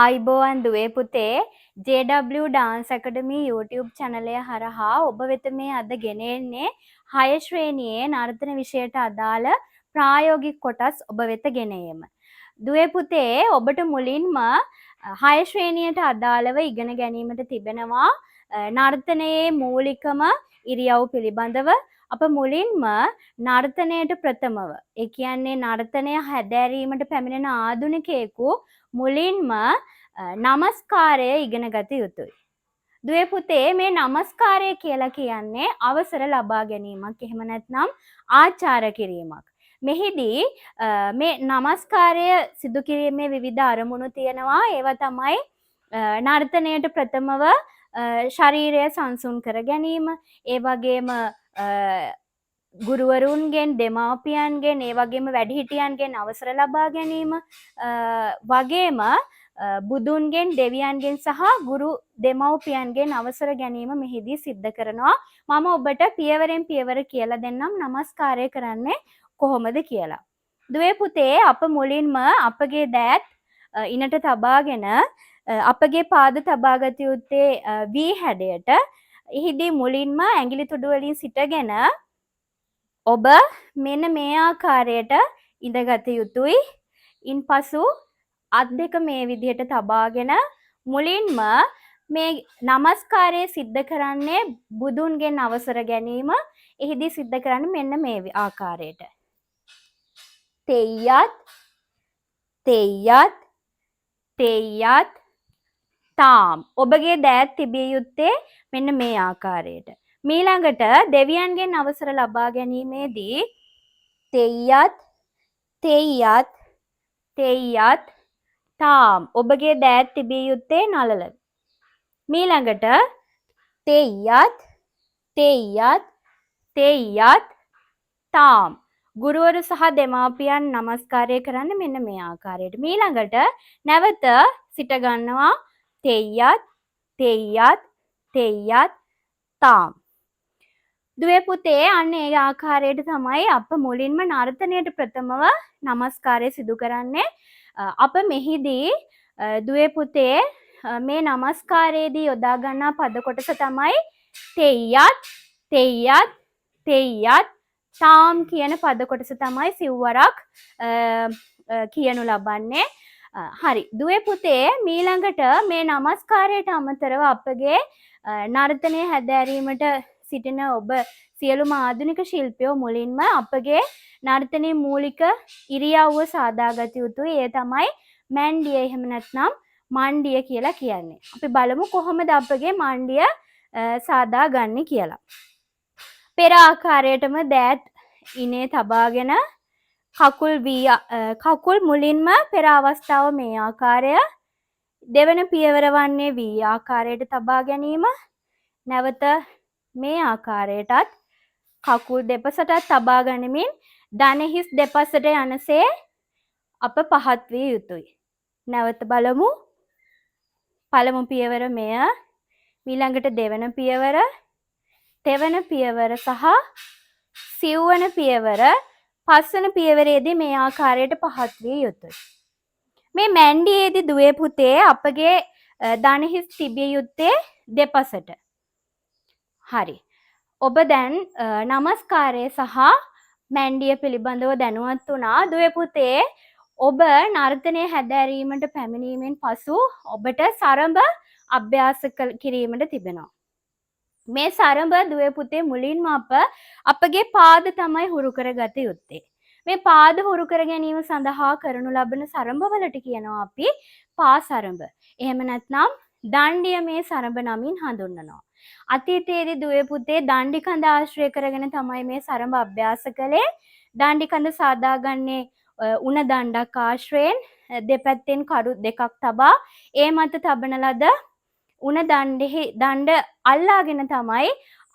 ආයිබෝවන් දුවේ පුතේ JW Dance Academy YouTube channel එක හරහා ඔබ වෙත මේ අද ගෙන එන්නේ 6 ශ්‍රේණියේ නර්තන විෂයට අදාළ ප්‍රායෝගික කොටස් ඔබ වෙත ගෙන ඒම. දුවේ පුතේ ඔබට මුලින්ම 6 ශ්‍රේණියට අදාළව ඉගෙන ගැනීමට තිබෙනවා නර්තනයේ මූලිකම ඉරියව් පිළිබඳව අප මුලින්ම නර්තනයට ප්‍රථමව ඒ කියන්නේ නර්තනය හැදෑරීමට පැමිණෙන ආධුනිකයෙකු මුලින්ම නමස්කාරය ඉගෙන ගත යුතුයි. දුවේ පුතේ මේ නමස්කාරය කියලා කියන්නේ අවසර ලබා ගැනීමක්. එහෙම නැත්නම් ආචාර කිරීමක්. මෙහිදී මේ නමස්කාරය සිදු කිරීමේ විවිධ අරමුණු තියෙනවා. ඒවා තමයි නර්තනයට ප්‍රථමව ශරීරය සංසුන් කර ගැනීම, ඒ වගේම ගුරුවරුන්ගෙන් දෙමාපියන්ගෙන් ඒ වගේම වැඩිහිටියන්ගෙන් අවසර ලබා ගැනීම වගේම බුදුන්ගෙන් දෙවියන්ගෙන් සහ ගුරු දෙමව්පියන්ගෙන් අවසර ගැනීම මෙහිදී සිද්ධ කරනවා. මම ඔබට පියවරෙන් පියවර කියලා දෙන්නම් නමස්කාරය කරන්නේ කොහොමද කියලා. දුවේ පුතේ අප මුලින්ම අපගේ දෑත් ඉනට තබාගෙන අපගේ පාද තබාගත යුත්තේ V හැඩයට. එහිදී මුලින්ම ඇඟිලි තුඩු වලින් සිටගෙන ඔබ මෙන්න මේ ආකාරයට ඉඳගත යුතුයි. ඉන්පසු අත් දෙක මේ විදිහට තබාගෙන මුලින්ම මේ නමස්කාරය සිද්ධ කරන්නේ බුදුන්ගෙන් අවසර ගැනීම. එහිදී සිද්ධ කරන්නේ මෙන්න මේ ආකාරයට. තෙය්‍යත් තෙය්‍යත් තෙය්‍යත් තාම්. ඔබගේ දෑත් තිබිය යුත්තේ මෙන්න මේ ආකාරයට. මීළඟට දෙවියන්ගෙන් අවසර ලබා ගැනීමේදී තෙය්‍යත් තෙය්‍යත් තෙය්‍යත් තාම්. ඔබගේ දෑත් තිබිය යුත්තේ නළල. මීළඟට තෙය්‍යත් තෙය්‍යත් තෙය්‍යත් තාම්. ගුරුවරු සහ දෙමාපියන් නමස්කාරය කරන්න මෙන්න මේ ආකාරයට. මීළඟට නැවත සිට ගන්නවා තෙය්‍යත් තෙය්‍යත් තෙය්‍යත් තාම්. දුවේ පුතේ අන්න ඒ ආකාරයට තමයි අප මුලින්ම නර්තනයට ප්‍රථමව නමස්කාරය සිදු කරන්නේ. අප මෙහිදී දුවේ පුතේ මේ නමස්කාරයේදී යොදා ගන්නා පද කොටස තමයි තෙය්‍යත් තෙය්‍යත් තෙය්‍යත් තාම් කියන පද කොටස තමයි සිව්වරක් කියනු ලබන්නේ. හරි. දුවේ පුතේ මීළඟට මේ නමස්කාරයට අමතරව අපගේ නර්තනය හැදෑරීමට සිටින ඔබ සියලුම ආධුනික ශිල්පියෝ මුලින්ම අපගේ නර්තනයේ මූලික ඉරියව්ව සාදාගත යුතුයි. ඒ තමයි මැන්ඩිය එහෙම නැත්නම් මණ්ඩිය කියලා කියන්නේ. අපි බලමු කොහොමද අපගේ මණ්ඩිය සාදාගන්නේ කියලා. පෙර ආකාරයටම දෑත් ඉනේ තබාගෙන කකුල් මුලින්ම පෙර අවස්ථාව මේ ආකාරය, දෙවන පියවර වන්නේ V ආකාරයට තබා ගැනීම, නැවත මේ ආකාරයටත් කකුල් දෙපසටත් තබා ගනිමින් දණහිස් දෙපසට යනසේ අප පහත් විය යුතුයි. නැවත බලමු. පළමු පියවර මෙය, ඊළඟට දෙවන පියවර, තෙවන පියවර සහ සිව්වන පියවර, පස්වන පියවරේදී මේ ආකාරයට පහත් විය යුතුයි. මේ මැන්ඩියේදී දුවේ පුතේ අපගේ දණහිස් තිබිය යුත්තේ දෙපසට. හරි. ඔබ දැන් නමස්කාරය සහ මැන්ඩිය පිළිබඳව දැනුවත් වුණා. දුවේ පුතේ ඔබ නර්තනය හැදෑරීමට පැමිණීමෙන් පසු ඔබට සරඹ අභ්‍යාස කිරීමට තිබෙනවා. මේ සරඹ දුවේ පුතේ මුලින්ම අපගේ පාද තමයි හුරු කරගත යුත්තේ. මේ පාද හුරු කර ගැනීම සඳහා කරනු ලබන සරඹවලට කියනවා අපි පා සරඹ. එහෙම නැත්නම් දණ්ඩිය මේ සරඹ නමින් හඳුන්වනවා. අතීතයේදී දුවේ පුතේ දණ්ඩි කඳ ආශ්‍රය කරගෙන තමයි මේ සරඹ අභ්‍යාස කළේ. දණ්ඩි කඳ සාදාගන්නේ උණ දණ්ඩක් ආශ්‍රයෙන් දෙපැත්තෙන් කඩු දෙකක් තබා ඒ මත තබන ලද උණ දණ්ඩ අල්ලාගෙන තමයි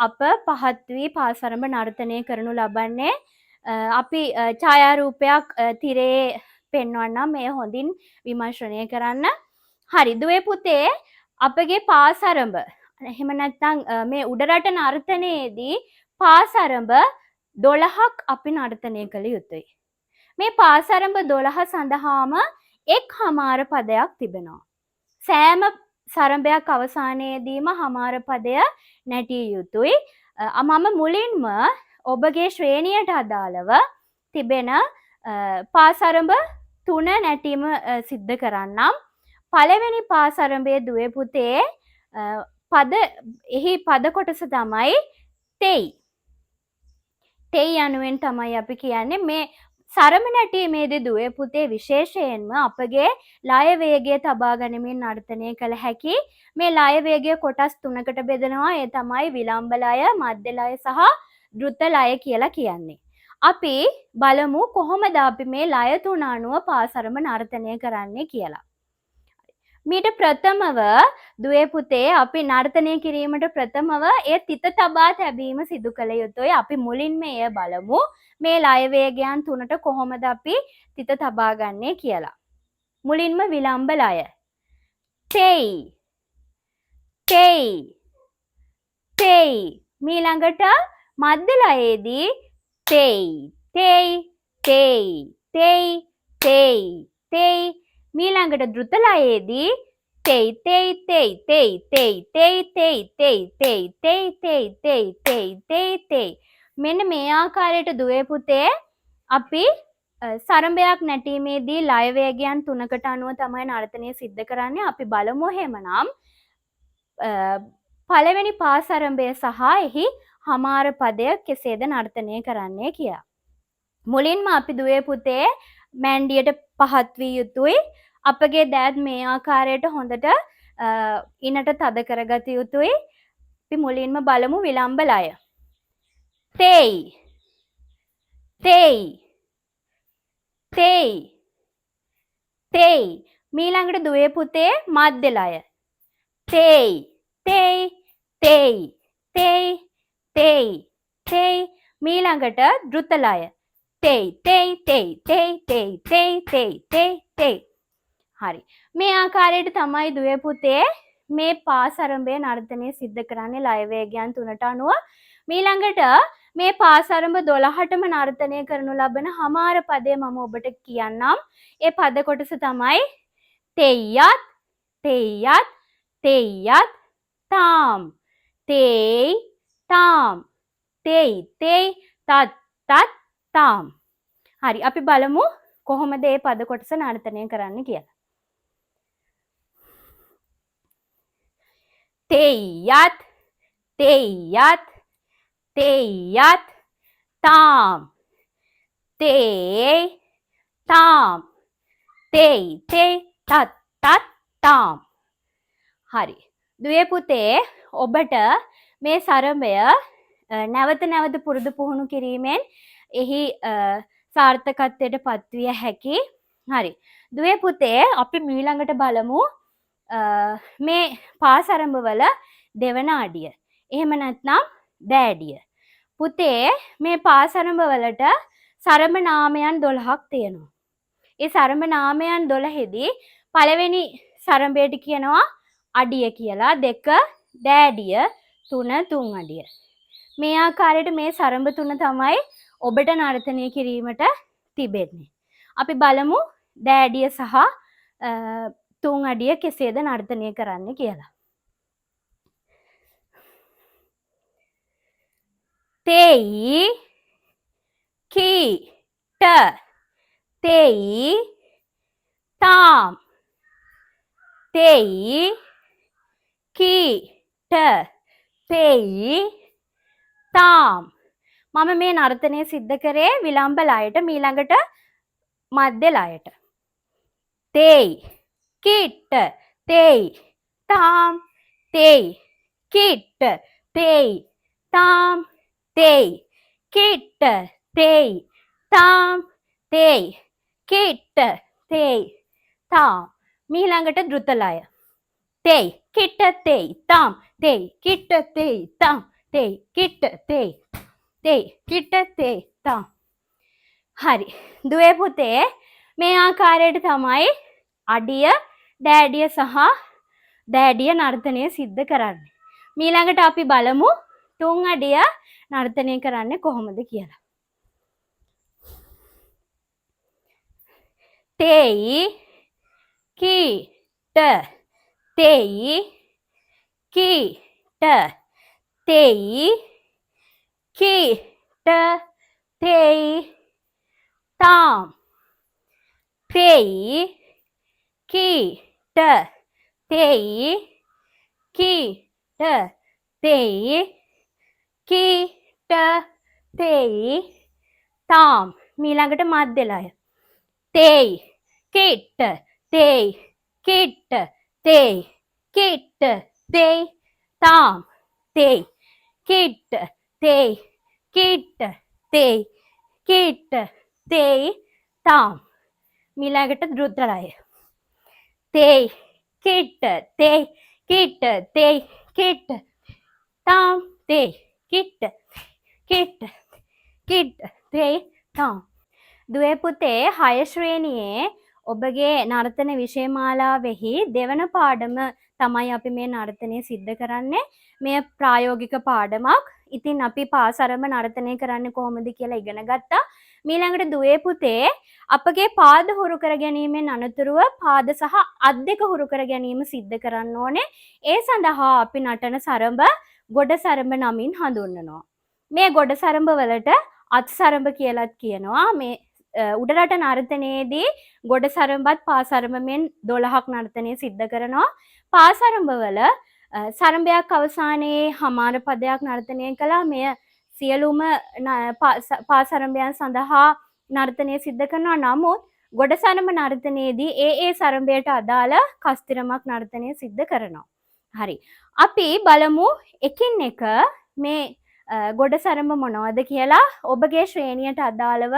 අප පහත් වී පාසරඹ නර්තනය කරනු ලබන්නේ. අපි ඡායාරූපයක් තිරේ පෙන්වන්නම් මේ හොඳින් විමර්ශනය කරන්න. හරි. දුවේ පුතේ අපගේ පාසරඹ එහෙම නැත්නම් මේ උඩරට නර්තනයේදී පාසරඹ 12ක් අපි නර්තනය කළ යුතුයි. මේ පාසරඹ 12 සඳහාම එක් හමාර පදයක් තිබෙනවා. සෑම සරඹයක් අවසානයේදීම හමාර පදය නැටිය යුතුයි. මම මුලින්ම ඔබගේ ශ්‍රේණියට අදාළව තිබෙන පාසරඹ 3 නැටීම සිද්ධ කරන්නම්. පළවෙනි පාසරඹයේ දුවේ පුතේ එහි පද කොටස තමයි තෙයි. තෙයි යනුවෙන් තමයි අපි කියන්නේ. මේ සරඹ නැටීමේදී දුවේ පුතේ විශේෂයෙන්ම අපගේ ලය වේගය තබා ගනිමින් නර්තනය කළ හැකි. මේ ලය වේගය කොටස් 3කට බෙදෙනවා. ඒ තමයි විලම්භ ලය, මධ්‍ය ලය සහ ද්‍රුත ලය කියලා කියන්නේ. අපි බලමු කොහොමද අපි මේ ලය තුන අනුව පාසරඹ නර්තනය කරන්නේ කියලා. මීට ප්‍රථමව දුවේ පුතේ අපි නර්තනය කිරීමට ප්‍රථමව ඒ තිත තබා තැබීම සිදු කළ යුතුයි. අපි මුලින්ම එය බලමු. මේ ලය වේගයන් තුනට කොහොමද අපි තිත තබා ගන්නේ කියලා. මුලින්ම විලම්භ ලය. තෙයි තෙයි තෙයි. ඊළඟට මධ්‍ය ලයේදී තෙයි තෙයි තෙයි තෙයි තෙයි තෙයි. ඊළඟට ද්‍රුත ලයේදී තෙයි තෙයි තෙයි තෙයි තෙයි තෙයි තෙයි තෙයි තෙයි තෙයි තෙයි තෙයි තෙයි තෙයි තෙයි. මෙන්න මේ ආකාරයට දුවේ පුතේ අපි සරඹයක් නැටීමේදී ලය වේගයන් 3කට අනුව තමයි නර්තනය සිද්ධ කරන්නේ. අපි බලමු එහෙමනම් පළවෙනි පාසරඹය සහ එහි හමාර පදය කෙසේද නර්තනය කරන්නේ කියලා. මුලින්ම අපි දුවේ පුතේ මැන්ඩියට පහත් වී යුතුයි. අපගේ දෑත් මේ ආකාරයට හොඳට ඉනට තද කරගත යුතුයි. අපි මුලින්ම බලමු විලම්භ ලය. තෙයි තෙයි තෙයි තෙයි. ඊළඟට දුවේ පුතේ මධ්‍ය ලය. තෙයි තෙයි තෙයි තෙයි තෙයි තෙයි. ඊළඟට ද්‍රුත ලය. තෙයි තෙයි තෙයි තෙයි තෙයි තෙයි තෙයි තෙයි තෙයි. හරි. මේ ආකාරයට තමයි දුවේ පුතේ මේ පාසරඹය නර්තනය සිද්ධ කරන්නේ ලය වේගයන් 3ට අනුව. ඊළඟට මේ පාසරඹ 12ටම නර්තනය කරනු ලබන හමාර පදය මම ඔබට කියන්නම්. ඒ පද කොටස තමයි තෙය්යත් තෙය්යත් තෙය්යත් තාම්. තෙයි තාම්. තෙයි තෙයි තත් තත් තාම්. හරි. අපි බලමු කොහොමද මේ පද කොටස නර්තනය කරන්න කියලා. තෙය්යත් තෙය්යත් තෙය්යත් තාම්. තෙයි තාම්. තෙයි තෙයි තත් තත් තාම්. හරි. දුවේ පුතේ ඔබට මේ සරඹය නැවත නැවත පුරුදු පුහුණු කිරීමෙන් එහි සාර්ථකත්වයට පත්විය හැකි. හරි. දුවේ පුතේ අපි ඊළඟට බලමු මේ පාසරඹවල දෙවන අඩිය. එහෙම නැත්නම් දෑඩිය. පුතේ මේ පාසරඹවලට සරඹ නාමයන් 12ක් තියෙනවා. ඒ සරඹ නාමයන් 12ෙදී පළවෙනි සරඹයට කියනවා අඩිය කියලා, 2 දෑඩිය, 3 තුන් අඩිය. මේ ආකාරයට මේ සරඹ 3 තමයි ඔබට නර්තනය කිරීමට තිබෙන්නේ. අපි බලමු දෑඩිය සහ තුන් අඩිය කෙසේද නර්තනය කරන්න කියලා. තෙයි කීට තෙයි තාම්. තෙයි කීට තෙයි තාම්. මම මේ නර්තනය සිද්ධ කරේ විලම්භ ලයට, ඊළඟට මධ්‍ය ලයට. තෙයි කීට තෙයි තාම්. තෙයි කීට තෙයි තාම්. තෙයි කීට තෙයි තාම්. තෙයි කීට තෙයි තාම්. ඊළඟට ද්‍රුත ලය. තෙයි කිට තෙයි තාම්. තෙයි කිට තෙයි තාම්. තෙයි කිට තෙයි තෙයි කිට තෙයි තාම්. හරි. දුවේ පුතේ මේ ආකාරයට තමයි අඩිය, දෑඩිය සහ දෑඩිය නර්තනය සිද්ධ කරන්නේ. ඊළඟට අපි බලමු තුන් අඩිය නර්තනය කරන්නේ කොහොමද කියලා. තෙයි කීට තෙයි කීට තෙයි කීට තෙයි තාම් තෙයි කීට තෙයි කීට තෙයි කීට තෙයි තාම් මීළඟට මධ්‍යලය තෙයි කිට්ට තෙයි කිට්ට තෙයි කිට්ට තෙයි තාම් තෙයි කිට්ට තෙයි කිට්ට තෙයි කිට්ට තෙයි තාම් මීළඟට ද්‍රුතලය තෙයි කිට්ට තෙයි කිට්ට තෙයි කිට්ට තාම් තෙයි කිට්ට කිට්ට කිට්ට තෙයි තාම් දුවේ පුතේ 6 ශ්‍රේණියේ ඔබගේ නර්තන විෂය මාලාවෙහි දෙවන පාඩම තමයි අපි මේ නර්තනය සිද්ධ කරන්නේ. මේ ප්‍රායෝගික පාඩමක්. ඉතින් අපි පාසරම නර්තනය කරන්නේ කොහොමද කියලා ඉගෙන ගත්තා. මීළඟට දුවේ පුතේ අපගේ පාද හුරු කර ගැනීමෙන් අනතුරුව පාද සහ අත් දෙක හුරු කර ගැනීම සිද්ධ කරන්න ඕනේ. ඒ සඳහා අපි නටන සරඹ ගොඩ සරඹ නමින් හඳුන්වනවා. මේ ගොඩ සරඹ වලට අත් සරඹ කියලාත් කියනවා. මේ උඩරට නර්තනයේදී ගොඩ සරඹත් පා සරඹ මෙන් 12ක් නර්තනය සිද්ධ කරනවා. පා සරඹවල සරඹයක් අවසානයේ හමාර පදයක් නර්තනය කළා. මෙය සියලුම පා සරඹයන් සඳහා නර්තනය සිද්ධ කරනවා. නමුත් ගොඩ සරඹ නර්තනයේදී ඒ සරඹයට අදාළ කස්තිරමක් නර්තනය සිද්ධ කරනවා. හරි. අපි බලමු එකින් එක මේ ගොඩ සරඹ මොනවද කියලා. ඔබගේ ශ්‍රේණියට අදාළව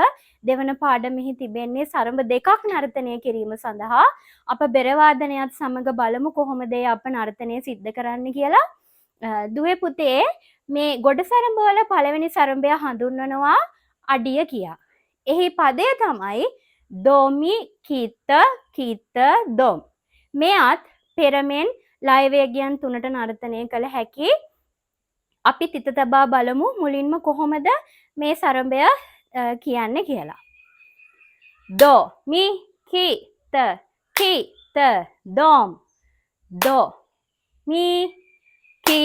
දෙවන පාඩමෙහි තිබෙන්නේ සරඹ දෙකක් නර්තනය කිරීම සඳහා අප බෙර වාදනයත් සමග බලමු කොහොමද අප නර්තනය සිද්ධ කරන්න කියලා. දුවේ පුතේ මේ ගොඩ සරඹ වල පළවෙනි සරඹය හඳුන්වනවා අඩිය කියා. එහි පදය තමයි දොමි කිත කිත දොම්. මෙයත් පෙරමෙන් ලය වේගයන් 3ට නර්තනය කළ හැකි. අපි තිත තබා බලමු මුලින්ම කොහොමද මේ සරඹය කියන්නේ කියලා. දෝ මි කි ත දොම් දෝ මි කි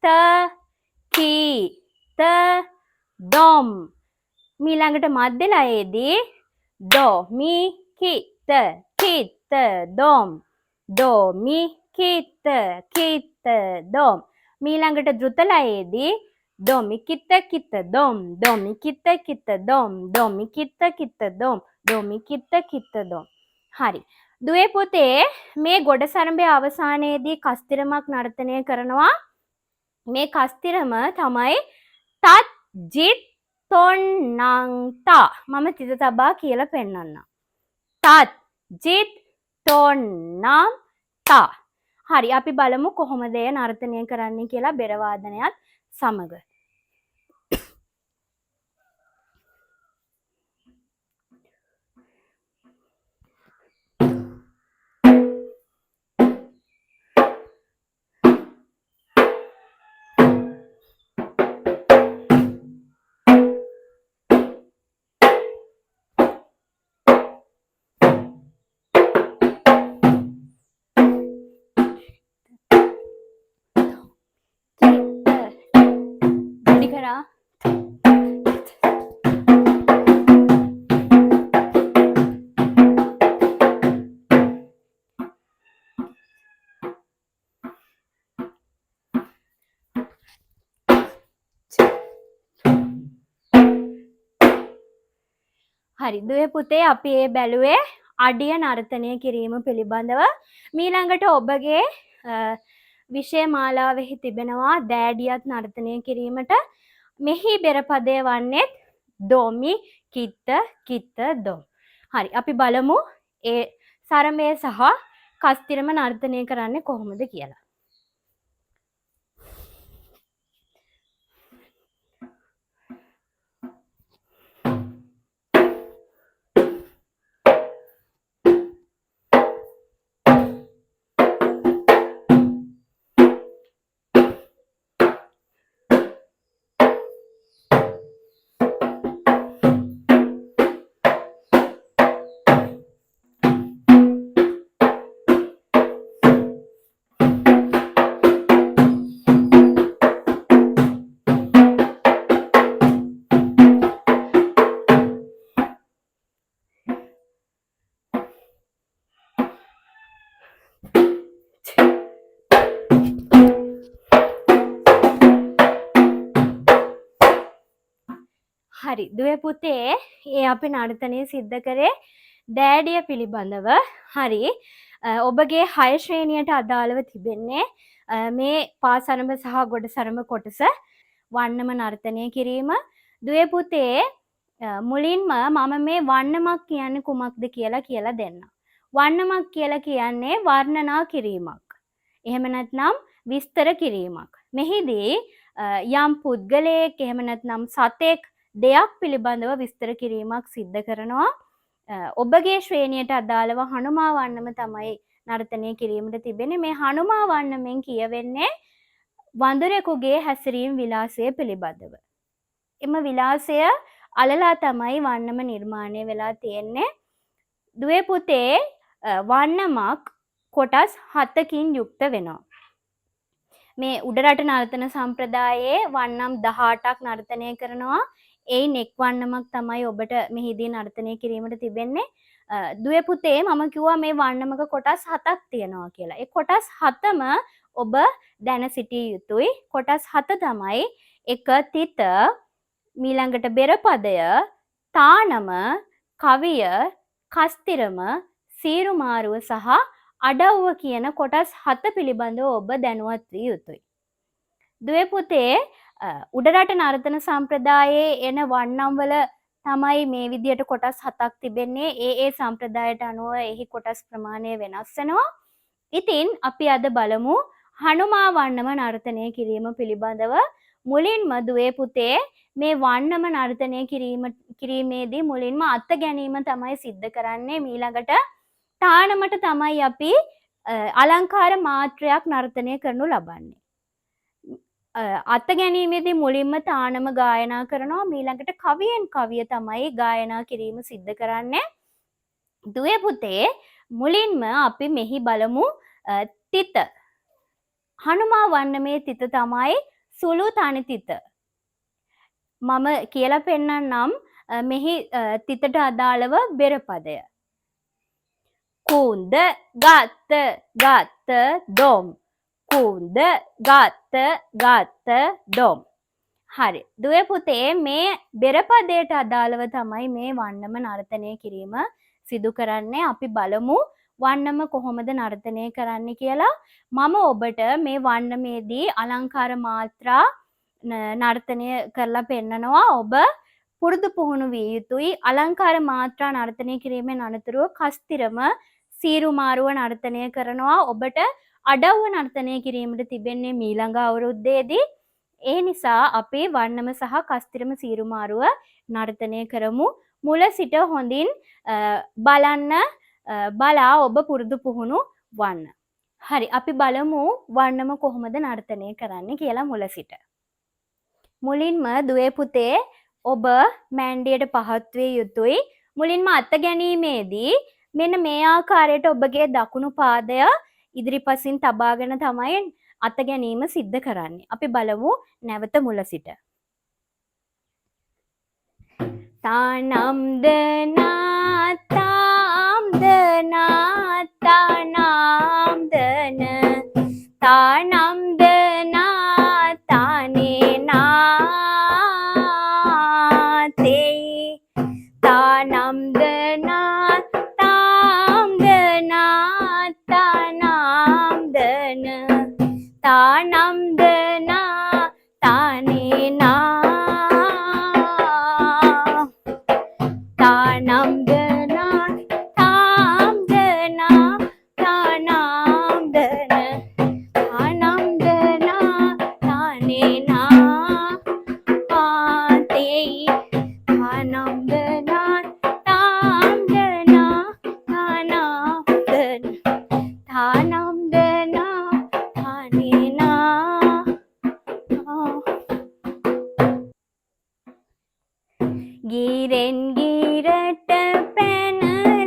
ත දොම්. මීළඟට මධ්‍ය ලයේදී දෝ මි කි ත දොම් දෝ මි කි ත දොම්. මීළඟට ද්‍රුත ලයේදී දොමි කිත කිත දොම් දොමි කිත කිත දොම් දොමි කිත කිත දොම් දොමි කිත කිත දොම්. හරි. දුවේ පුතේ මේ ගොඩ සරඹය අවසානයේදී කස්තිරමක් නර්තනය කරනවා. මේ කස්තිරම තමයි තත් ජිත් තොන් නං තා. මම තිත තබා කියලා පෙන්නන්නම්. තත් ජිත් තොන් නම් තා. හරි. අපි බලමු කොහොමද එය නර්තනය කරන්නේ කියලා බෙර වාදනයත් සමග. හරි. දුවේ පුතේ අපි ඒ බැලුවේ අඩිය නර්තනය කිරීම පිළිබඳව. මීළඟට ඔබගේ විෂය මාලාවෙහි තිබෙනවා දෑඩියත් නර්තනය කිරීමට. මෙහි බෙර පදය වන්නේ දොමි කිත කිත දොම්. හරි. අපි බලමු ඒ සරඹය සහ කස්තිරම නර්තනය කරන්නේ කොහොමද කියලා. හරි. දුවේ පුතේ ඒ අපි නර්තනය සිද්ධ කරේ දෑඩිය පිළිබඳව. හරි. ඔබගේ 6 ශ්‍රේණියට අදාළව තිබෙන්නේ මේ පාසරඹ සහ ගොඩ සරඹ කොටස වන්නම නර්තනය කිරීම. දුවේ පුතේ මුලින්ම මම මේ වන්නමක් කියන්නේ කුමක්ද කියලා දෙන්නම්. වන්නමක් කියලා කියන්නේ වර්ණනා කිරීමක්. එහෙම නැත්නම් විස්තර කිරීමක්. මෙහිදී යම් පුද්ගලයෙක් එහෙම නැත්නම් සතෙක් දෙයක් පිළිබඳව විස්තර කිරීමක් සිද්ධ කරනවා. ඔබගේ ශ්‍රේණියට අදාළව හනුමා වන්නම තමයි නර්තනය කිරීමට තිබෙන්නේ. මේ හනුමා වන්නමෙන් කියවෙන්නේ වඳුරෙකුගේ හැසිරීම් විලාසය පිළිබඳව. එම විලාසය අලලා තමයි වන්නම නිර්මාණය වෙලා තියෙන්නේ. දුවේ පුතේ වන්නමක් කොටස් 7කින් යුක්ත වෙනවා. මේ උඩරට නර්තන සම්ප්‍රදායේ වන්නම් 18ක් නර්තනය කරනවා. එයින් එක් වන්නමක් තමයි ඔබට මෙහිදී නර්තනය කිරීමට තිබෙන්නේ. දුවේ පුතේ මම කිව්වා මේ වන්නමක කොටස් 7ක් තියෙනවා කියලා. ඒ කොටස් 7ම ඔබ දැන සිටිය යුතුයි. කොටස් 7 තමයි එක තිත, මීළඟට බෙරපදය, තානම, කවිය, කස්තිරම, සීරුමාරුව සහ අඩව්ව කියන කොටස් 7 පිළිබඳව ඔබ දැනුවත් විය යුතුයි. දුවේ පුතේ උඩරට නර්තන සම්ප්‍රදායේ එන වන්නම් වල තමයි මේ විදියට කොටස් 7ක් තිබෙන්නේ. ඒ සම්ප්‍රදායට අනුව එහි කොටස් ප්‍රමාණය වෙනස් වෙනවා. ඉතින් අපි අද බලමු හනුමා වන්නම නර්තනය කිරීම පිළිබඳව. මුලින්ම දුවේ පුතේ මේ වන්නම නර්තනය කිරීමේදී මුලින්ම අත ගැනීම තමයි සිද්ධ කරන්නේ. මීළඟට තානමට තමයි අපි අලංකාර මාත්‍රයක් නර්තනය කරනු ලබන්නේ. අත ගැනීමේදී මුලින්ම තානම ගායනා කරනවා. මීළඟට කවියෙන් කවිය තමයි ගායනා කිරීම සිද්ධ කරන්නේ. දුවේ පුතේ මුලින්ම අපි මෙහි බලමු තිත. හනුමා වන්නමේ තිත තමයි සුළු තනි තිත. මම කියලා පෙන්නන්නම් මෙහි තිතට අදාළව බෙරපදය. කුන්ද ගත්ත ගත්ත දොම්. කුන්ද ගත්ත ගත්ත දොම්. හරි. දුවේ පුතේ මේ බෙරපදයට අදාළව තමයි මේ වන්නම නර්තනය කිරීම සිදු කරන්නේ. අපි බලමු වන්නම කොහොමද නර්තනය කරන්නේ කියලා. මම ඔබට මේ වන්නමේදී අලංකාර මාත්‍රා නර්තනය කරලා පෙන්නනවා. ඔබ පුරුදු පුහුණු විය යුතුයි. අලංකාර මාත්‍රා නර්තනය කිරීමෙන් අනතුරුව කස්තිරම, සීරුමාරුව නර්තනය කරනවා. ඔබට අඩව්ව නර්තනය කිරීමට තිබෙන්නේ මීළඟ අවුරුද්දේදී. ඒ නිසා අපි වන්නම සහ කස්තිරම සීරුමාරුව නර්තනය කරමු. මුල සිට හොඳින් බලා ඔබ පුරුදු පුහුණු වන්න. හරි, අපි බලමු වන්නම කොහොමද නර්තනය කරන්නේ කියලා මුල සිට. මුලින්ම දුවේ පුතේ ඔබ මෑන්ඩියට පහත් විය යුතුයි. මුලින්ම අත ගැනීමේදී මෙන්න මේ ආකාරයට ඔබගේ දකුණු පාදය ඉදිරිපසින් තබාගෙන තමයි අත ගැනීම සිද්ධ කරන්නේ. අපි බලමු නැවත මුල සිට. තානම් දනා තාම් දනා තානම් දන තානම් දනා තානේ නා තේ තානම් දනා තාම් දනා තානම් දන තානම් දනා තානේ නා තානම් දනා තාම් දනා තානම් දන තානම් දනා තානේ නා පාතේ තානම් දනා තාම් දනා තානම් දන තානම් දනා තානේ නා ගිරෙන් ගිරට පැන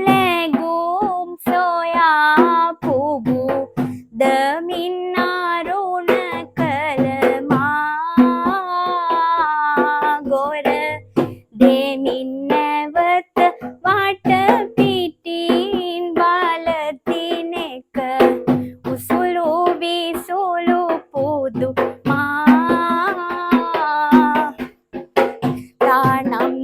ලැගුම් සොයා පුබු දමින් අරුණ කළමා ගොර දෙමින් නැවත වට පිටින් බලතිනෙක උසුළු විසුළු පුදු මා තානම්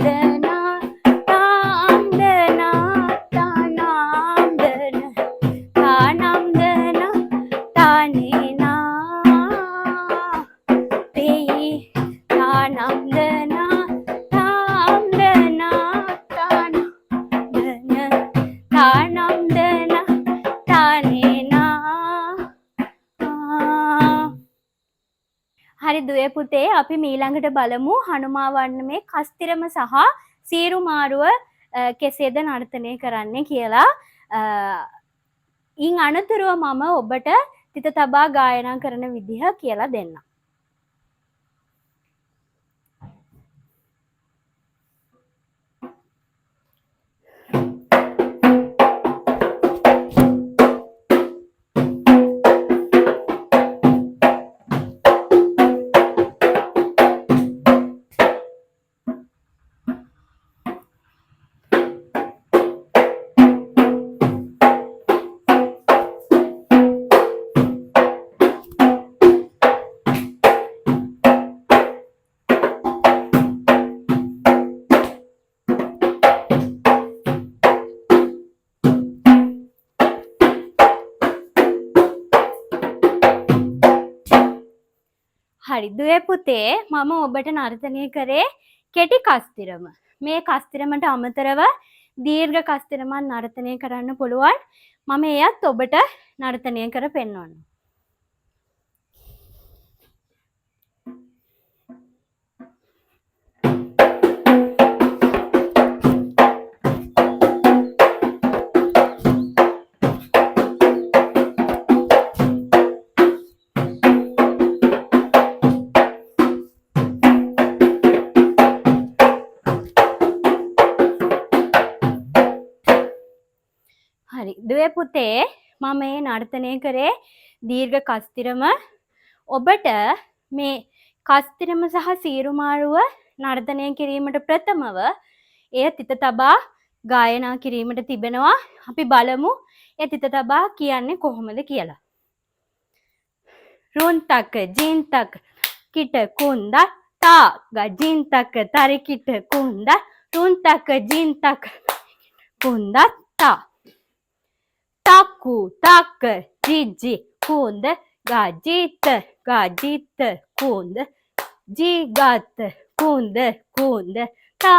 හරි දුවේ පුතේ අපි මීළඟට බලමු හනුමා වර්ණමේ කස්තිරම සහ සීරු මාරුව කෙසේද නර්තනය කරන්නේ කියලා. ඉන් අනතුරුව මම ඔබට තිත තබා ගායනා කරන විදිහ කියලා දෙන්නම්. හරි දුවේ පුතේ මම ඔබට නර්තනය කරේ කෙටි කස්තිරම. මේ කස්තිරමට අමතරව දීර්ඝ කස්තිරමත් නර්තනය කරන්න පුළුවන්. මම එයත් ඔබට නර්තනය කර පෙන්වන්නම්. හරි දුවේ පුතේ මම මේ නර්තනය කරේ දීර්ඝ කස්තිරම. ඔබට මේ කස්තිරම සහ සීරු මාරුව නර්තනය කිරීමට ප්‍රථමව එය තිත තබා ගායනා කිරීමට තිබෙනවා. අපි බලමු ඒ තිත තබා කියන්නේ කොහොමද කියලා. රුන්තක ජින්තක කිට කුන්ද තා ගජින්තක තරිකිට කුන්ද රුන්තක ජින්තක කුන්ද තා taku tak jiji kund gajit gajit kund jigat kund kund ta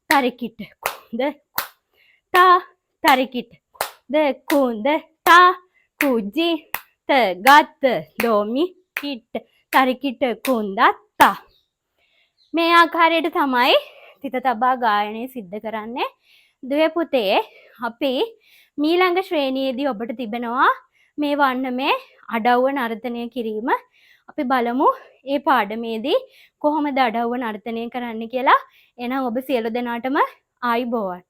tarikit kund ta tarikit de kund ta kuji te gat domi kit tarikit kundatta මේ ආකාරයට තමයි තිත තබා ගායනය සිද්ධ කරන්නේ. දුවේ පුතේ අපි මීළඟ ශ්‍රේණියේදී ඔබට තිබෙනවා මේ වන්නමේ අඩව්ව නර්තනය කිරීම. අපි බලමු ඒ පාඩමේදී කොහොමද අඩව්ව නර්තනය කරන්න කියලා. එහෙනම් ඔබ සියලු දෙනාටම ආයුබෝවන්.